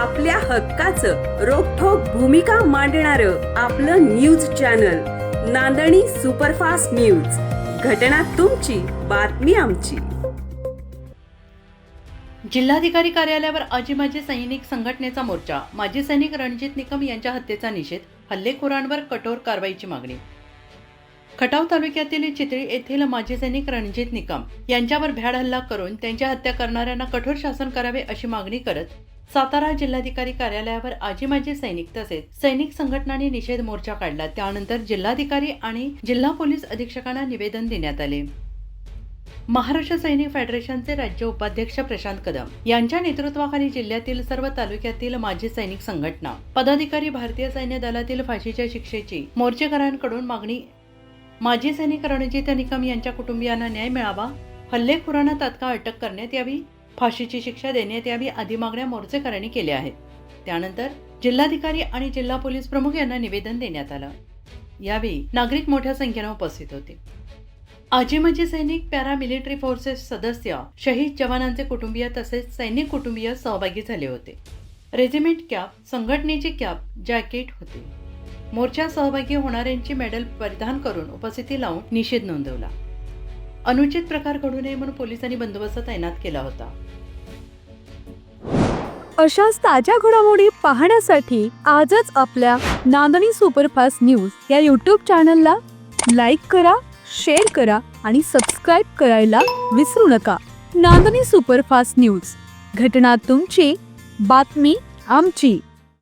आपल्या हक्काचं रोखठोक भूमिका मांडणारं आपलं न्यूज चॅनल नांदणी सुपरफास्ट न्यूज. घटना तुमची, बातमी आमची. जिल्हाधिकारी कार्यालयावर आजी माजी सैनिक संघटनेचा मोर्चा. माजी सैनिक रणजित निकम यांच्या हत्येचा निषेध, हल्लेखोरांवर कठोर कारवाईची मागणी. खटाव तालुक्यातील चितळी येथील माजी सैनिक रणजित निकम यांच्यावर भ्याड हल्ला करून त्यांची हत्या करणाऱ्यांना कठोर शासन करावे अशी मागणी करत सातारा जिल्हाधिकारी कार्यालयावर आजी माजी सैनिक तसेच सैनिक संघटनांनी निषेध मोर्चा काढला. त्यानंतर जिल्हाधिकारी आणि जिल्हा पोलीस अधीक्षकांना निवेदन देण्यात आले. महाराष्ट्र सैनिक फेडरेशनचे राज्य उपाध्यक्ष प्रशांत कदम यांच्या नेतृत्वाखाली जिल्ह्यातील सर्व तालुक्यातील माजी सैनिक संघटना पदाधिकारी भारतीय सैन्य दलातील फाशीच्या शिक्षेची मोर्चेकरांकडून मागणी. माजी सैनिक रणजित निकम यांच्या कुटुंबियांना न्याय मिळावा, हल्लेखोरांना तात्काळ अटक करण्यात यावी, फाशीची शिक्षा देण्यात यावी आदी मागण्या मोर्चेकरांनी केल्या आहेत. त्यानंतर जिल्हाधिकारी आणि जिल्हा पोलीस प्रमुख यांना निवेदन देण्यात आलं. यावेळी नागरिक मोठ्या संख्येने उपस्थित होते. आजी माजी सैनिक, पॅरामिलिटरी फोर्सेस सदस्य, शहीद जवानांचे कुटुंबीय तसेच सैनिक कुटुंबीय सहभागी झाले होते. रेजिमेंट कॅप, संघटनेची कॅप, जॅकेट होते. मोर्चा सहभागी होणाऱ्यांची मेडल परिधान करून उपस्थिती लावून निषेध नोंदवला. अनुचित प्रकार घडू नये म्हणून पोलिसांनी बंदोबस्त तैनात केला होता. अशाच ताज्या घडामोडी पाहण्यासाठी आजच आपल्या नांदणी सुपरफास्ट न्यूज या यूट्यूब चॅनलला लाईक करा, शेअर करा आणि सबस्क्राईब करायला विसरू नका. नांदणी सुपरफास्ट न्यूज, घटना तुमची, बातमी आमची.